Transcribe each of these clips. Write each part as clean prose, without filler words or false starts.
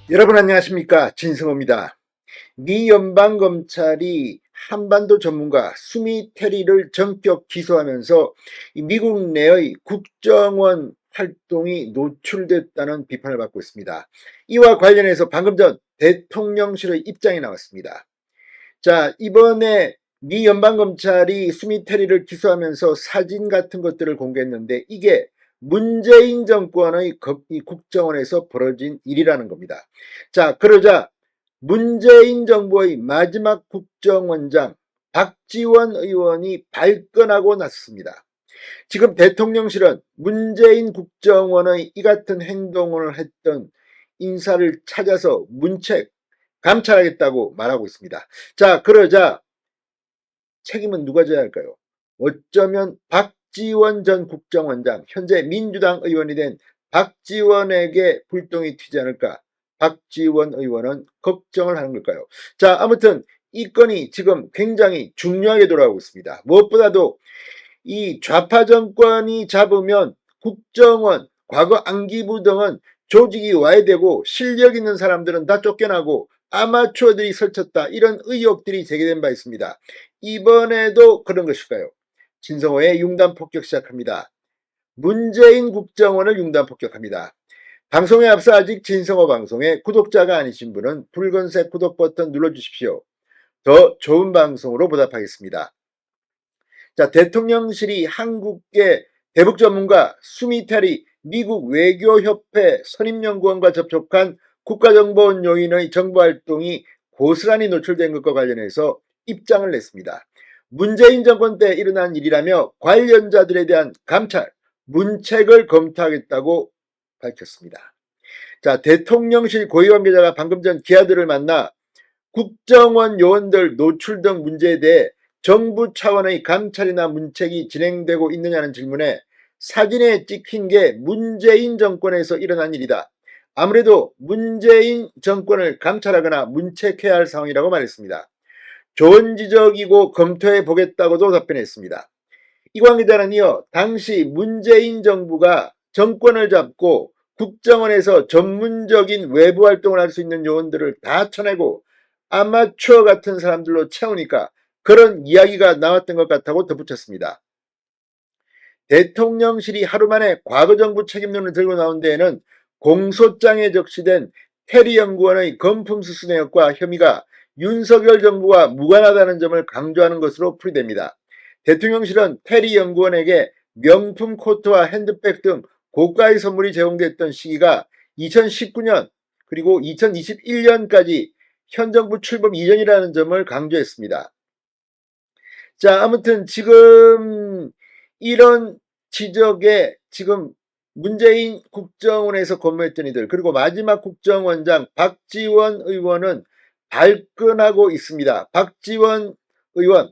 여러분 안녕하십니까, 진성호입니다. 미 연방검찰이 한반도 전문가 수미 테리를 전격 기소하면서 미국 내의 국정원 활동이 노출됐다는 비판을 받고 있습니다. 이와 관련해서 방금 전 대통령실의 입장이 나왔습니다. 자, 이번에 미 연방검찰이 수미 테리를 기소하면서 사진 같은 것들을 공개했는데 이게 문재인 정권의 국정원에서 벌어진 일이라는 겁니다. 자, 그러자 문재인 정부의 마지막 국정원장 박지원 의원이 발끈하고 났습니다. 지금 대통령실은 문재인 국정원의 이 같은 행동을 했던 인사를 찾아서 문책 감찰하겠다고 말하고 있습니다. 자, 그러자 책임은 누가 져야 할까요? 어쩌면 박지원 전 국정원장, 현재 민주당 의원이 된 박지원에게 불똥이 튀지 않을까? 박지원 의원은 걱정을 하는 걸까요? 자, 아무튼 이 건이 지금 굉장히 중요하게 돌아가고 있습니다. 무엇보다도 이 좌파 정권이 잡으면 국정원, 과거 안기부 등은 조직이 와해되고 실력 있는 사람들은 다 쫓겨나고 아마추어들이 설쳤다, 이런 의혹들이 제기된 바 있습니다. 이번에도 그런 것일까요? 진성호의 융단 폭격 시작합니다. 문재인 국정원을 융단 폭격합니다. 방송에 앞서 아직 진성호 방송에 구독자가 아니신 분은 붉은색 구독 버튼 눌러주십시오. 더 좋은 방송으로 보답하겠습니다. 자, 대통령실이 한국계 대북 전문가 수미테리 미국 외교협회 선임연구원과 접촉한 국가정보원 요인의 정보활동이 고스란히 노출된 것과 관련해서 입장을 냈습니다. 문재인 정권 때 일어난 일이라며 관련자들에 대한 감찰, 문책을 검토하겠다고 밝혔습니다. 자, 대통령실 고위 관계자가 방금 전 기자들을 만나 국정원 요원들 노출 등 문제에 대해 정부 차원의 감찰이나 문책이 진행되고 있느냐는 질문에 사진에 찍힌 게 문재인 정권에서 일어난 일이다, 아무래도 문재인 정권을 감찰하거나 문책해야 할 상황이라고 말했습니다. 좋은 지적이고 검토해 보겠다고도 답변했습니다. 이 관계자는 이어 당시 문재인 정부가 정권을 잡고 국정원에서 전문적인 외부 활동을 할 수 있는 요원들을 다 쳐내고 아마추어 같은 사람들로 채우니까 그런 이야기가 나왔던 것 같다고 덧붙였습니다. 대통령실이 하루 만에 과거 정부 책임론을 들고 나온 데에는 공소장에 적시된 테리 연구원의 건품수수 내역과 혐의가 윤석열 정부와 무관하다는 점을 강조하는 것으로 풀이됩니다. 대통령실은 테리 연구원에게 명품 코트와 핸드백 등 고가의 선물이 제공됐던 시기가 2019년 그리고 2021년까지 현 정부 출범 이전이라는 점을 강조했습니다. 자, 아무튼 지금 이런 지적에 지금 문재인 국정원에서 근무했던 이들, 그리고 마지막 국정원장 박지원 의원은 발끈하고 있습니다. 박지원 의원,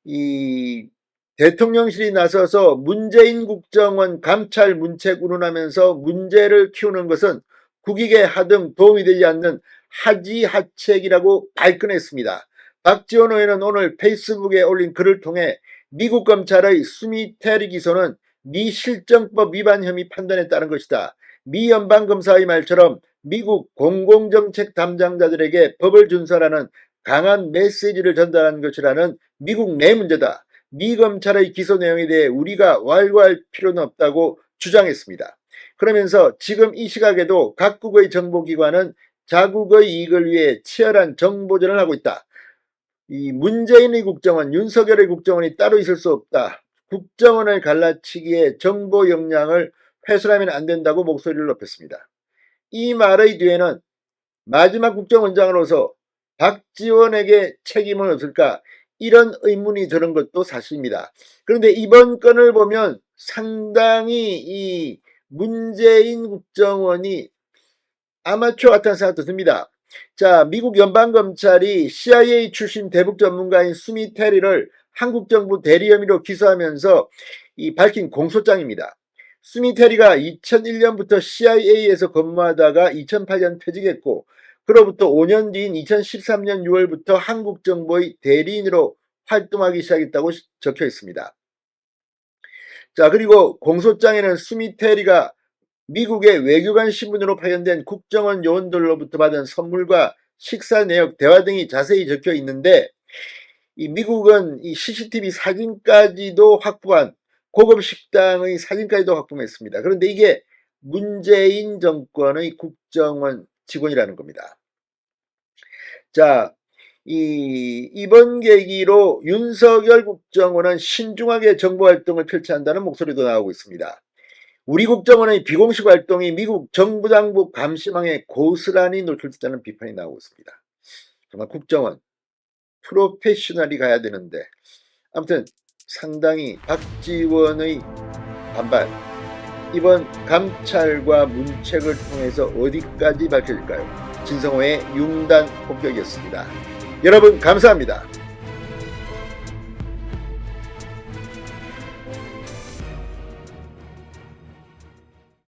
이 대통령실이 나서서 문재인 국정원 감찰 문책 운운하면서 문제를 키우는 것은 국익에 하등 도움이 되지 않는 하지하책이라고 발끈했습니다. 박지원 의원은 오늘 페이스북에 올린 글을 통해 미국 검찰의 수미테리 기소는 미 실정법 위반 혐의 판단에 따른 것이다. 미 연방검사의 말처럼 미국 공공정책 담당자들에게 법을 준수하라는 강한 메시지를 전달한 것이라는 미국 내 문제다. 미 검찰의 기소 내용에 대해 우리가 왈가할 필요는 없다고 주장했습니다. 그러면서 지금 이 시각에도 각국의 정보기관은 자국의 이익을 위해 치열한 정보전을 하고 있다. 이 문재인의 국정원, 윤석열의 국정원이 따로 있을 수 없다. 국정원을 갈라치기에 정보 역량을 훼손하면 안 된다고 목소리를 높였습니다. 이 말의 뒤에는 마지막 국정원장으로서 박지원에게 책임은 없을까, 이런 의문이 드는 것도 사실입니다. 그런데 이번 건을 보면 상당히 이 문재인 국정원이 아마추어 같다는 생각도 듭니다. 자, 미국 연방검찰이 CIA 출신 대북 전문가인 수미 테리를 한국 정부 대리 혐의로 기소하면서 밝힌 공소장입니다. 수미 테리가 2001년부터 CIA에서 근무하다가 2008년 퇴직했고, 그로부터 5년 뒤인 2013년 6월부터 한국 정부의 대리인으로 활동하기 시작했다고 적혀 있습니다. 자, 그리고 공소장에는 수미 테리가 미국의 외교관 신분으로 파견된 국정원 요원들로부터 받은 선물과 식사 내역, 대화 등이 자세히 적혀 있는데 이 미국은 이 CCTV 사진까지도 확보한 고급 식당의 사진까지도 확보했습니다. 그런데 이게 문재인 정권의 국정원 직원이라는 겁니다. 자, 이번 계기로 윤석열 국정원은 신중하게 정보활동을 펼쳐야 한다는 목소리도 나오고 있습니다. 우리 국정원의 비공식 활동이 미국 정부 당국 감시망에 고스란히 노출됐다는 비판이 나오고 있습니다. 정말 국정원 프로페셔널이 가야 되는데 아무튼 상당히 박지원의 반발, 이번 감찰과 문책을 통해서 어디까지 밝혀질까요? 진성호의 융단 폭격이었습니다. 여러분 감사합니다.